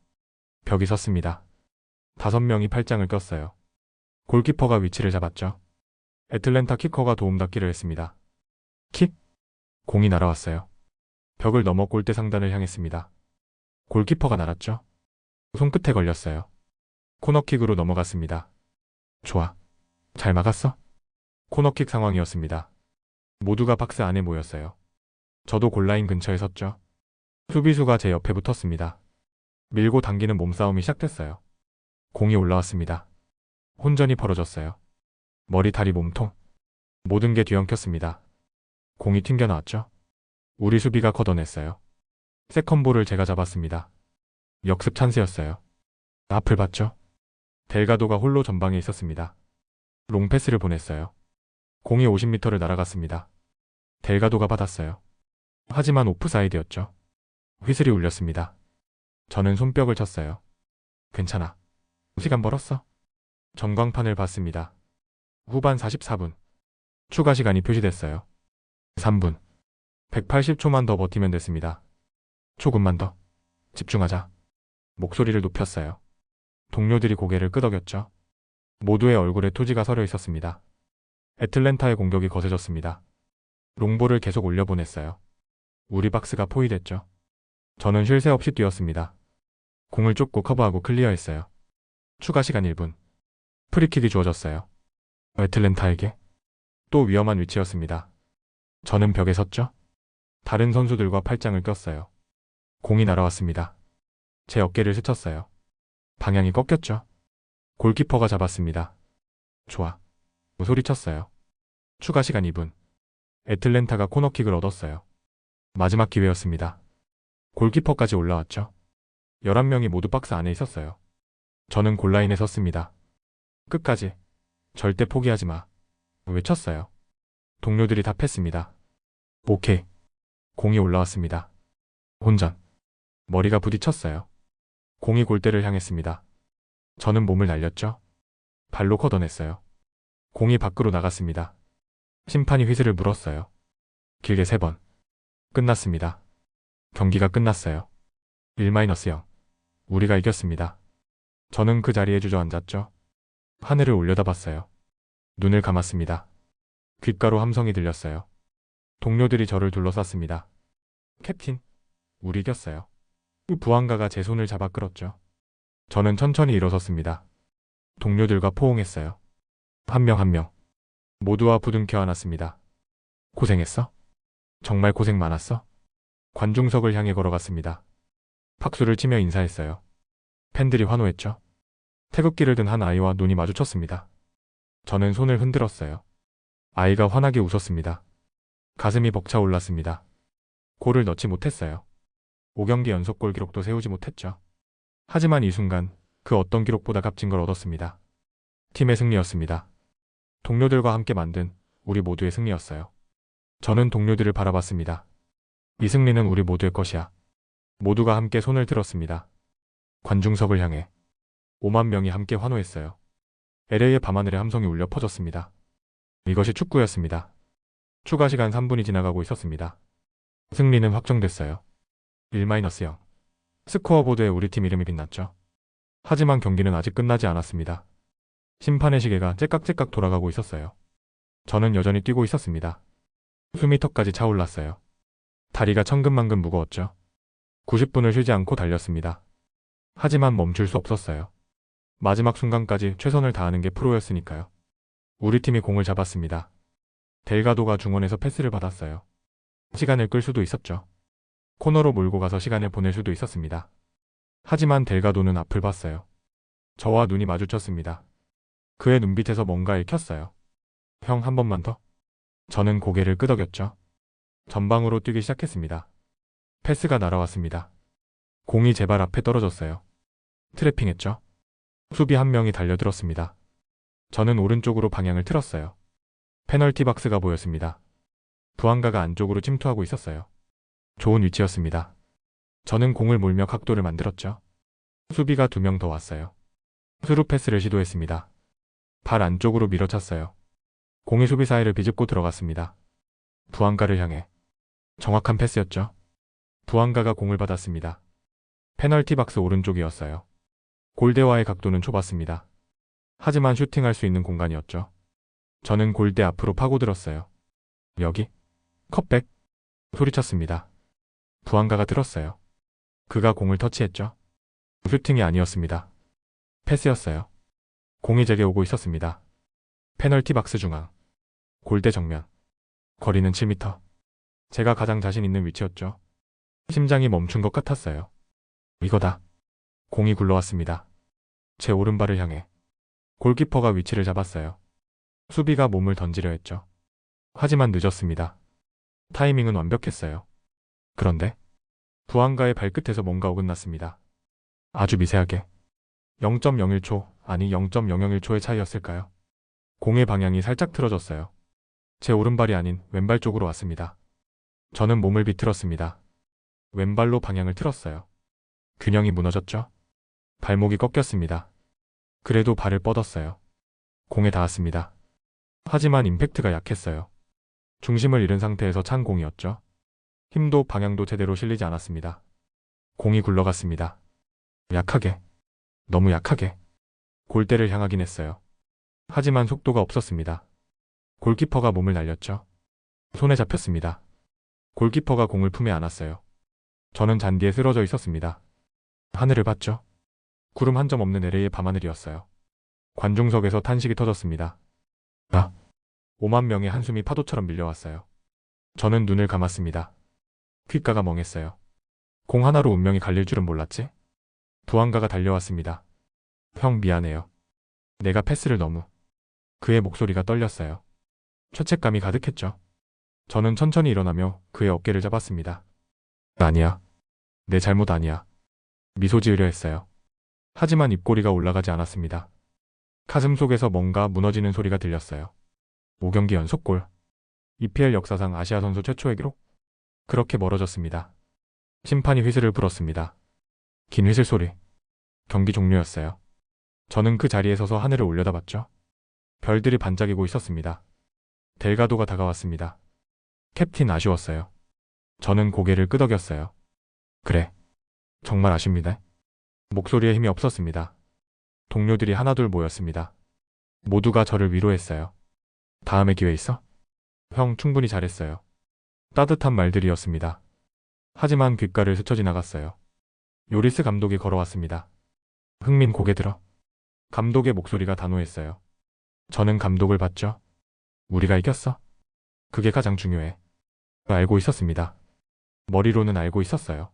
벽이 섰습니다. 5명이 팔짱을 꼈어요. 골키퍼가 위치를 잡았죠. 애틀랜타 키커가 도움닫기를 했습니다. 킥! 공이 날아왔어요. 벽을 넘어 골대 상단을 향했습니다. 골키퍼가 날았죠. 손끝에 걸렸어요. 코너킥으로 넘어갔습니다. 좋아. 잘 막았어? 코너킥 상황이었습니다. 모두가 박스 안에 모였어요. 저도 골라인 근처에 섰죠. 수비수가 제 옆에 붙었습니다. 밀고 당기는 몸싸움이 시작됐어요. 공이 올라왔습니다. 혼전이 벌어졌어요. 머리, 다리, 몸통. 모든 게 뒤엉켰습니다. 공이 튕겨 나왔죠. 우리 수비가 걷어냈어요. 세컨볼을 제가 잡았습니다. 역습 찬스였어요. 앞을 봤죠. 델가도가 홀로 전방에 있었습니다. 롱패스를 보냈어요. 공이 50m를 날아갔습니다. 델가도가 받았어요. 하지만 오프사이드였죠. 휘슬이 울렸습니다. 저는 손뼉을 쳤어요. 괜찮아. 시간 벌었어? 전광판을 봤습니다. 후반 44분. 추가 시간이 표시됐어요. 3분. 180초만 더 버티면 됐습니다. 조금만 더. 집중하자. 목소리를 높였어요. 동료들이 고개를 끄덕였죠. 모두의 얼굴에 토지가 서려 있었습니다. 애틀랜타의 공격이 거세졌습니다. 롱볼을 계속 올려보냈어요. 우리 박스가 포위됐죠. 저는 쉴 새 없이 뛰었습니다. 공을 쫓고 커버하고 클리어했어요. 추가 시간 1분. 프리킥이 주어졌어요. 애틀랜타에게. 또 위험한 위치였습니다. 저는 벽에 섰죠. 다른 선수들과 팔짱을 꼈어요. 공이 날아왔습니다. 제 어깨를 스쳤어요. 방향이 꺾였죠. 골키퍼가 잡았습니다. 좋아. 소리쳤어요. 추가 시간 2분. 애틀랜타가 코너킥을 얻었어요. 마지막 기회였습니다. 골키퍼까지 올라왔죠. 11명이 모두 박스 안에 있었어요. 저는 골라인에 섰습니다. 끝까지. 절대 포기하지 마. 외쳤어요. 동료들이 답했습니다. 오케이. 공이 올라왔습니다. 혼전. 머리가 부딪혔어요. 공이 골대를 향했습니다. 저는 몸을 날렸죠. 발로 걷어냈어요. 공이 밖으로 나갔습니다. 심판이 휘슬을 물었어요. 길게 3번. 끝났습니다. 경기가 끝났어요. 1-0. 우리가 이겼습니다. 저는 그 자리에 주저앉았죠. 하늘을 올려다봤어요. 눈을 감았습니다. 귓가로 함성이 들렸어요. 동료들이 저를 둘러쌌습니다. 캡틴, 우리 이겼어요. 부안가가 제 손을 잡아 끌었죠. 저는 천천히 일어섰습니다. 동료들과 포옹했어요. 한 명 한 명. 모두와 부둥켜 안았습니다. 고생했어? 정말 고생 많았어? 관중석을 향해 걸어갔습니다. 박수를 치며 인사했어요. 팬들이 환호했죠. 태극기를 든 한 아이와 눈이 마주쳤습니다. 저는 손을 흔들었어요. 아이가 환하게 웃었습니다. 가슴이 벅차올랐습니다. 골을 넣지 못했어요. 5경기 연속골 기록도 세우지 못했죠. 하지만 이 순간 그 어떤 기록보다 값진 걸 얻었습니다. 팀의 승리였습니다. 동료들과 함께 만든 우리 모두의 승리였어요. 저는 동료들을 바라봤습니다. 이 승리는 우리 모두의 것이야. 모두가 함께 손을 들었습니다. 관중석을 향해 5만 명이 함께 환호했어요. LA의 밤하늘에 함성이 울려 퍼졌습니다. 이것이 축구였습니다. 추가 시간 3분이 지나가고 있었습니다. 승리는 확정됐어요. 1-0. 스코어보드에 우리 팀 이름이 빛났죠. 하지만 경기는 아직 끝나지 않았습니다. 심판의 시계가 째깍째깍 돌아가고 있었어요. 저는 여전히 뛰고 있었습니다. 숨이 턱까지 차올랐어요. 다리가 천근만근 무거웠죠. 90분을 쉬지 않고 달렸습니다. 하지만 멈출 수 없었어요. 마지막 순간까지 최선을 다하는 게 프로였으니까요. 우리 팀이 공을 잡았습니다. 델가도가 중원에서 패스를 받았어요. 시간을 끌 수도 있었죠. 코너로 몰고 가서 시간을 보낼 수도 있었습니다. 하지만 델가도는 앞을 봤어요. 저와 눈이 마주쳤습니다. 그의 눈빛에서 뭔가 읽혔어요. 형, 한 번만 더? 저는 고개를 끄덕였죠. 전방으로 뛰기 시작했습니다. 패스가 날아왔습니다. 공이 제 발 앞에 떨어졌어요. 트래핑했죠. 수비 한 명이 달려들었습니다. 저는 오른쪽으로 방향을 틀었어요. 페널티 박스가 보였습니다. 부안가가 안쪽으로 침투하고 있었어요. 좋은 위치였습니다. 저는 공을 몰며 각도를 만들었죠. 수비가 2명 더 왔어요. 스루 패스를 시도했습니다. 발 안쪽으로 밀어찼어요. 공이 수비 사이를 비집고 들어갔습니다. 부안가를 향해. 정확한 패스였죠. 부안가가 공을 받았습니다. 페널티 박스 오른쪽이었어요. 골대와의 각도는 좁았습니다. 하지만 슈팅할 수 있는 공간이었죠. 저는 골대 앞으로 파고들었어요. 여기? 컵백? 소리쳤습니다. 부안가가 들었어요. 그가 공을 터치했죠. 슈팅이 아니었습니다. 패스였어요. 공이 제게 오고 있었습니다. 페널티 박스 중앙. 골대 정면. 거리는 7m. 제가 가장 자신 있는 위치였죠. 심장이 멈춘 것 같았어요. 이거다. 공이 굴러왔습니다. 제 오른발을 향해. 골키퍼가 위치를 잡았어요. 수비가 몸을 던지려 했죠. 하지만 늦었습니다. 타이밍은 완벽했어요. 그런데 부안가의 발끝에서 뭔가 어긋났습니다. 아주 미세하게. 0.01초, 아니 0.001초의 차이였을까요? 공의 방향이 살짝 틀어졌어요. 제 오른발이 아닌 왼발 쪽으로 왔습니다. 저는 몸을 비틀었습니다. 왼발로 방향을 틀었어요. 균형이 무너졌죠? 발목이 꺾였습니다. 그래도 발을 뻗었어요. 공에 닿았습니다. 하지만 임팩트가 약했어요. 중심을 잃은 상태에서 찬 공이었죠. 힘도 방향도 제대로 실리지 않았습니다. 공이 굴러갔습니다. 약하게. 너무 약하게. 골대를 향하긴 했어요. 하지만 속도가 없었습니다. 골키퍼가 몸을 날렸죠. 손에 잡혔습니다. 골키퍼가 공을 품에 안았어요. 저는 잔디에 쓰러져 있었습니다. 하늘을 봤죠. 구름 한 점 없는 LA의 밤하늘이었어요. 관중석에서 탄식이 터졌습니다. 5만 명의 한숨이 파도처럼 밀려왔어요. 저는 눈을 감았습니다. 귓가가 멍했어요. 공 하나로 운명이 갈릴 줄은 몰랐지? 부안가가 달려왔습니다. 형 미안해요. 내가 패스를 너무. 그의 목소리가 떨렸어요. 죄책감이 가득했죠. 저는 천천히 일어나며 그의 어깨를 잡았습니다. 아니야. 내 잘못 아니야. 미소 지으려 했어요. 하지만 입꼬리가 올라가지 않았습니다. 가슴 속에서 뭔가 무너지는 소리가 들렸어요. 5경기 연속골. EPL 역사상 아시아 선수 최초의 기록? 그렇게 멀어졌습니다. 심판이 휘슬을 불었습니다. 긴 휘슬 소리. 경기 종료였어요. 저는 그 자리에 서서 하늘을 올려다봤죠. 별들이 반짝이고 있었습니다. 델가도가 다가왔습니다. 캡틴 아쉬웠어요. 저는 고개를 끄덕였어요. 그래. 정말 아쉽니다. 목소리에 힘이 없었습니다. 동료들이 하나둘 모였습니다. 모두가 저를 위로했어요. 다음에 기회 있어? 형 충분히 잘했어요. 따뜻한 말들이었습니다. 하지만 귓가를 스쳐 지나갔어요. 요리스 감독이 걸어왔습니다. 흥민 고개 들어. 감독의 목소리가 단호했어요. 저는 감독을 봤죠. 우리가 이겼어. 그게 가장 중요해. 알고 있었습니다. 머리로는 알고 있었어요.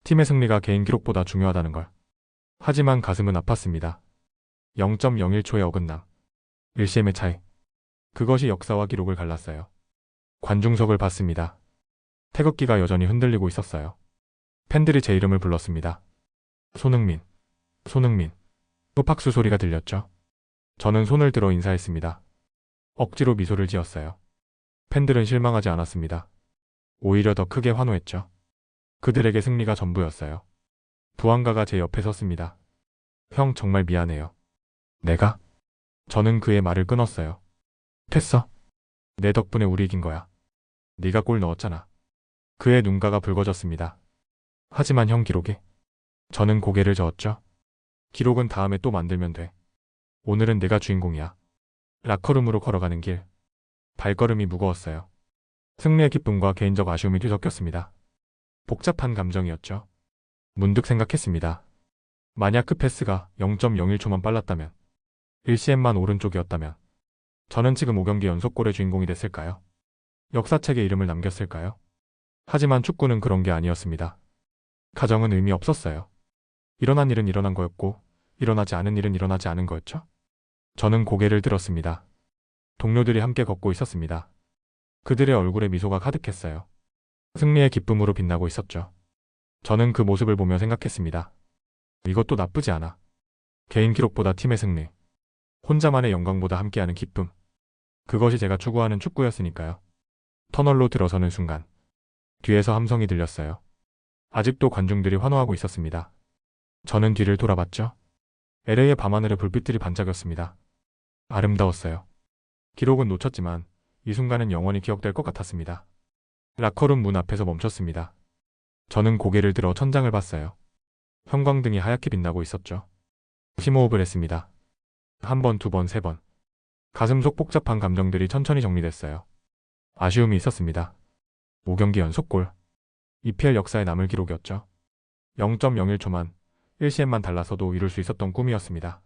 팀의 승리가 개인 기록보다 중요하다는 걸. 하지만 가슴은 아팠습니다. 0.01초의 어긋남. 1CM의 차이. 그것이 역사와 기록을 갈랐어요. 관중석을 봤습니다. 태극기가 여전히 흔들리고 있었어요. 팬들이 제 이름을 불렀습니다. 손흥민. 손흥민. 또 박수 소리가 들렸죠. 저는 손을 들어 인사했습니다. 억지로 미소를 지었어요. 팬들은 실망하지 않았습니다. 오히려 더 크게 환호했죠. 그들에게 승리가 전부였어요. 부안가가 제 옆에 섰습니다. 형 정말 미안해요. 내가? 저는 그의 말을 끊었어요. 됐어. 내 덕분에 우리 이긴 거야. 네가 골 넣었잖아. 그의 눈가가 붉어졌습니다. 하지만 형 기록이? 저는 고개를 저었죠. 기록은 다음에 또 만들면 돼. 오늘은 내가 주인공이야. 라커룸으로 걸어가는 길. 발걸음이 무거웠어요. 승리의 기쁨과 개인적 아쉬움이 뒤섞였습니다. 복잡한 감정이었죠. 문득 생각했습니다. 만약 그 패스가 0.01초만 빨랐다면, 1CM만 오른쪽이었다면, 저는 지금 5경기 연속골의 주인공이 됐을까요? 역사책에 이름을 남겼을까요? 하지만 축구는 그런 게 아니었습니다. 가정은 의미 없었어요. 일어난 일은 일어난 거였고, 일어나지 않은 일은 일어나지 않은 거였죠? 저는 고개를 들었습니다. 동료들이 함께 걷고 있었습니다. 그들의 얼굴에 미소가 가득했어요. 승리의 기쁨으로 빛나고 있었죠. 저는 그 모습을 보며 생각했습니다. 이것도 나쁘지 않아. 개인 기록보다 팀의 승리. 혼자만의 영광보다 함께하는 기쁨. 그것이 제가 추구하는 축구였으니까요. 터널로 들어서는 순간. 뒤에서 함성이 들렸어요. 아직도 관중들이 환호하고 있었습니다. 저는 뒤를 돌아봤죠. LA의 밤하늘에 불빛들이 반짝였습니다. 아름다웠어요. 기록은 놓쳤지만 이 순간은 영원히 기억될 것 같았습니다. 라커룸 문 앞에서 멈췄습니다. 저는 고개를 들어 천장을 봤어요. 형광등이 하얗게 빛나고 있었죠. 심호흡을 했습니다. 한 번, 두 번, 세 번. 가슴 속 복잡한 감정들이 천천히 정리됐어요. 아쉬움이 있었습니다. 5경기 연속골. EPL 역사에 남을 기록이었죠. 0.01초만, 1CM만 달라서도 이룰 수 있었던 꿈이었습니다.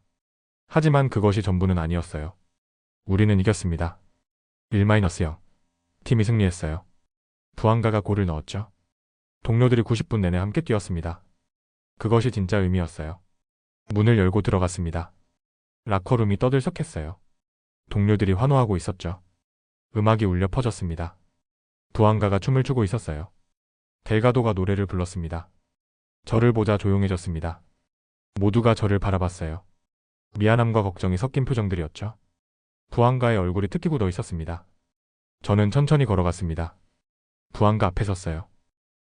하지만 그것이 전부는 아니었어요. 우리는 이겼습니다. 1-0. 팀이 승리했어요. 부안가가 골을 넣었죠. 동료들이 90분 내내 함께 뛰었습니다. 그것이 진짜 의미였어요. 문을 열고 들어갔습니다. 라커룸이 떠들썩했어요. 동료들이 환호하고 있었죠. 음악이 울려 퍼졌습니다. 부안가가 춤을 추고 있었어요. 델가도가 노래를 불렀습니다. 저를 보자 조용해졌습니다. 모두가 저를 바라봤어요. 미안함과 걱정이 섞인 표정들이었죠. 부안가의 얼굴이 특히 굳어 있었습니다. 저는 천천히 걸어갔습니다. 부안가 앞에 섰어요.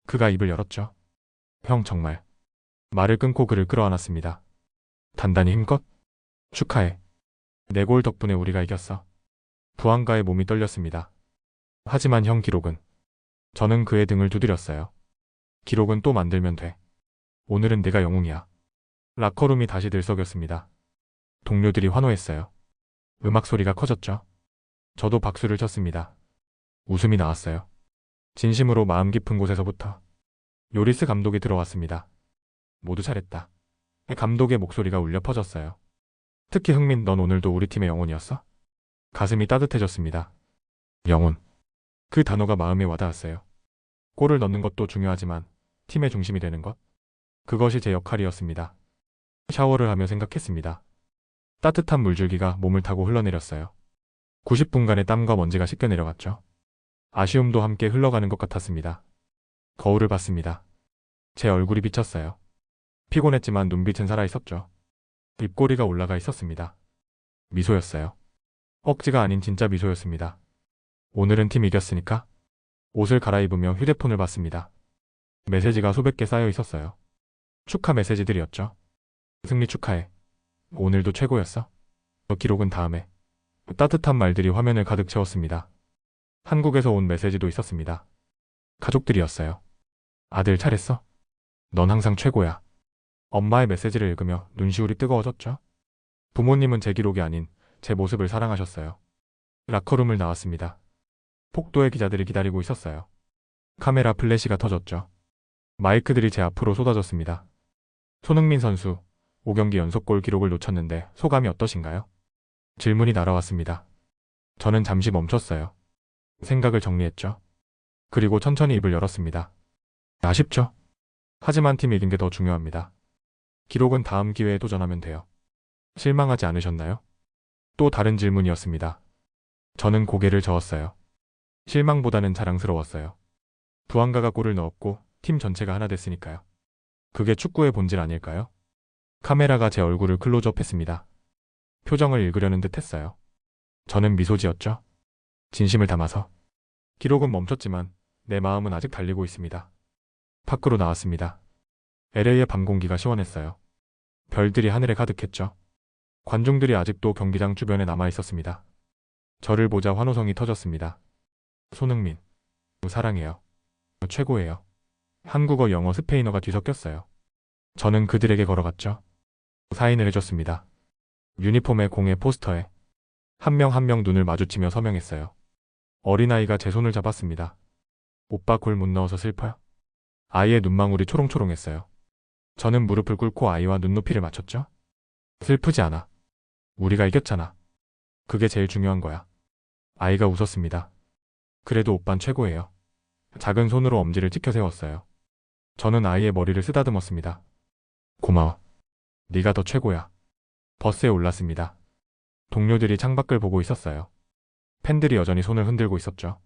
그가 입을 열었죠. 형 정말. 말을 끊고 그를 끌어안았습니다. 단단히 힘껏. 축하해. 내 골 덕분에 우리가 이겼어. 부안가의 몸이 떨렸습니다. 하지만 형 기록은. 저는 그의 등을 두드렸어요. 기록은 또 만들면 돼. 오늘은 내가 영웅이야. 라커룸이 다시 들썩였습니다. 동료들이 환호했어요. 음악 소리가 커졌죠. 저도 박수를 쳤습니다. 웃음이 나왔어요. 진심으로 마음 깊은 곳에서부터. 요리스 감독이 들어왔습니다. 모두 잘했다. 감독의 목소리가 울려 퍼졌어요. 특히 흥민, 넌 오늘도 우리 팀의 영혼이었어? 가슴이 따뜻해졌습니다. 영혼. 그 단어가 마음에 와닿았어요. 골을 넣는 것도 중요하지만 팀의 중심이 되는 것? 그것이 제 역할이었습니다. 샤워를 하며 생각했습니다. 따뜻한 물줄기가 몸을 타고 흘러내렸어요. 90분간의 땀과 먼지가 씻겨 내려갔죠. 아쉬움도 함께 흘러가는 것 같았습니다. 거울을 봤습니다. 제 얼굴이 비쳤어요. 피곤했지만 눈빛은 살아있었죠. 입꼬리가 올라가 있었습니다. 미소였어요. 억지가 아닌 진짜 미소였습니다. 오늘은 팀 이겼으니까? 옷을 갈아입으며 휴대폰을 봤습니다. 메시지가 수백 개 쌓여 있었어요. 축하 메시지들이었죠. 승리 축하해. 오늘도 최고였어. 너 기록은 다음에. 따뜻한 말들이 화면을 가득 채웠습니다. 한국에서 온 메시지도 있었습니다. 가족들이었어요. 아들 잘했어? 넌 항상 최고야. 엄마의 메시지를 읽으며 눈시울이 뜨거워졌죠. 부모님은 제 기록이 아닌 제 모습을 사랑하셨어요. 라커룸을 나왔습니다. 폭도의 기자들이 기다리고 있었어요. 카메라 플래시가 터졌죠. 마이크들이 제 앞으로 쏟아졌습니다. 손흥민 선수, 5경기 연속골 기록을 놓쳤는데 소감이 어떠신가요? 질문이 날아왔습니다. 저는 잠시 멈췄어요. 생각을 정리했죠. 그리고 천천히 입을 열었습니다. 아쉽죠? 하지만 팀이 이긴 게 더 중요합니다. 기록은 다음 기회에 도전하면 돼요. 실망하지 않으셨나요? 또 다른 질문이었습니다. 저는 고개를 저었어요. 실망보다는 자랑스러웠어요. 부안가가 골을 넣었고 팀 전체가 하나 됐으니까요. 그게 축구의 본질 아닐까요? 카메라가 제 얼굴을 클로즈업했습니다. 표정을 읽으려는 듯 했어요. 저는 미소 지었죠. 진심을 담아서. 기록은 멈췄지만 내 마음은 아직 달리고 있습니다. 밖으로 나왔습니다. LA의 밤 공기가 시원했어요. 별들이 하늘에 가득했죠. 관중들이 아직도 경기장 주변에 남아 있었습니다. 저를 보자 환호성이 터졌습니다. 손흥민, 사랑해요. 최고예요. 한국어, 영어, 스페인어가 뒤섞였어요. 저는 그들에게 걸어갔죠. 사인을 해줬습니다. 유니폼에 공에 포스터에 한 명 한 명 눈을 마주치며 서명했어요. 어린아이가 제 손을 잡았습니다. 오빠 골 못 넣어서 슬퍼요? 아이의 눈망울이 초롱초롱했어요. 저는 무릎을 꿇고 아이와 눈높이를 맞췄죠. 슬프지 않아. 우리가 이겼잖아. 그게 제일 중요한 거야. 아이가 웃었습니다. 그래도 오빤 최고예요. 작은 손으로 엄지를 찍혀 세웠어요. 저는 아이의 머리를 쓰다듬었습니다. 고마워. 네가 더 최고야. 버스에 올랐습니다. 동료들이 창밖을 보고 있었어요. 팬들이 여전히 손을 흔들고 있었죠.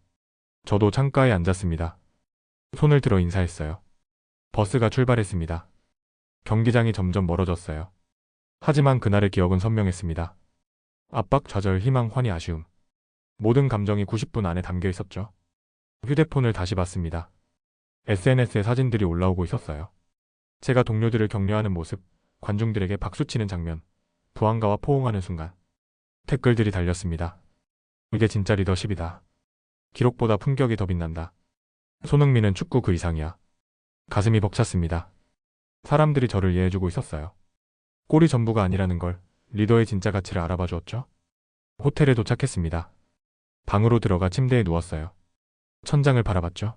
저도 창가에 앉았습니다. 손을 들어 인사했어요. 버스가 출발했습니다. 경기장이 점점 멀어졌어요. 하지만 그날의 기억은 선명했습니다. 압박, 좌절, 희망, 환희, 아쉬움. 모든 감정이 90분 안에 담겨 있었죠. 휴대폰을 다시 봤습니다. SNS에 사진들이 올라오고 있었어요. 제가 동료들을 격려하는 모습, 관중들에게 박수치는 장면, 부안가와 포옹하는 순간. 댓글들이 달렸습니다. 이게 진짜 리더십이다. 기록보다 품격이 더 빛난다. 손흥민은 축구 그 이상이야. 가슴이 벅찼습니다. 사람들이 저를 이해해주고 있었어요. 골이 전부가 아니라는 걸, 리더의 진짜 가치를 알아봐 주었죠. 호텔에 도착했습니다. 방으로 들어가 침대에 누웠어요. 천장을 바라봤죠.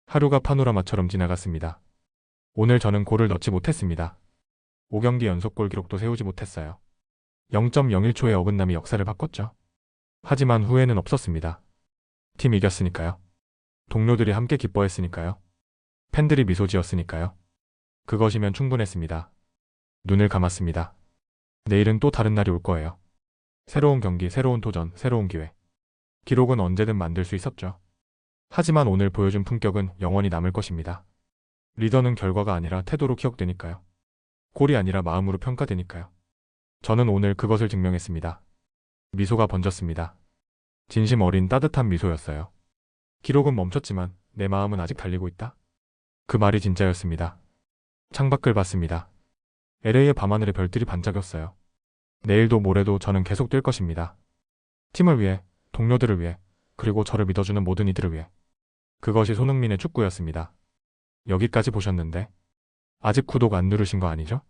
하루가 파노라마처럼 지나갔습니다. 오늘 저는 골을 넣지 못했습니다. 5경기 연속골 기록도 세우지 못했어요. 0.01초의 어긋남이 역사를 바꿨죠. 하지만 후회는 없었습니다. 팀 이겼으니까요. 동료들이 함께 기뻐했으니까요. 팬들이 미소 지었으니까요. 그것이면 충분했습니다. 눈을 감았습니다. 내일은 또 다른 날이 올 거예요. 새로운 경기, 새로운 도전, 새로운 기회. 기록은 언제든 만들 수 있었죠. 하지만 오늘 보여준 품격은 영원히 남을 것입니다. 리더는 결과가 아니라 태도로 기억되니까요. 골이 아니라 마음으로 평가되니까요. 저는 오늘 그것을 증명했습니다. 미소가 번졌습니다. 진심 어린 따뜻한 미소였어요. 기록은 멈췄지만 내 마음은 아직 달리고 있다. 그 말이 진짜였습니다. 창밖을 봤습니다. LA의 밤하늘에 별들이 반짝였어요. 내일도 모레도 저는 계속 뛸 것입니다. 팀을 위해, 동료들을 위해, 그리고 저를 믿어주는 모든 이들을 위해. 그것이 손흥민의 축구였습니다. 여기까지 보셨는데 아직 구독 안 누르신 거 아니죠?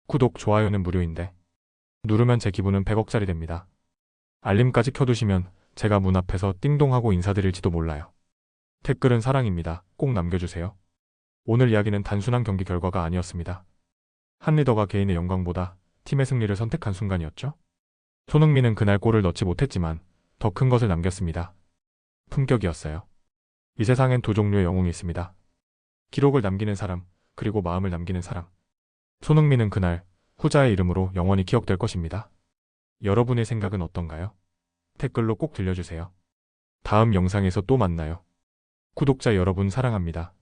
구독, 좋아요는 무료인데 누르면 제 기분은 100억짜리 됩니다. 알림까지 켜두시면 제가 문 앞에서 띵동하고 인사드릴지도 몰라요. 댓글은 사랑입니다. 꼭 남겨주세요. 오늘 이야기는 단순한 경기 결과가 아니었습니다. 한 리더가 개인의 영광보다 팀의 승리를 선택한 순간이었죠. 손흥민은 그날 골을 넣지 못했지만 더 큰 것을 남겼습니다. 품격이었어요. 이 세상엔 두 종류의 영웅이 있습니다. 기록을 남기는 사람, 그리고 마음을 남기는 사람. 손흥민은 그날 후자의 이름으로 영원히 기억될 것입니다. 여러분의 생각은 어떤가요? 댓글로 꼭 들려주세요. 다음 영상에서 또 만나요. 구독자 여러분 사랑합니다.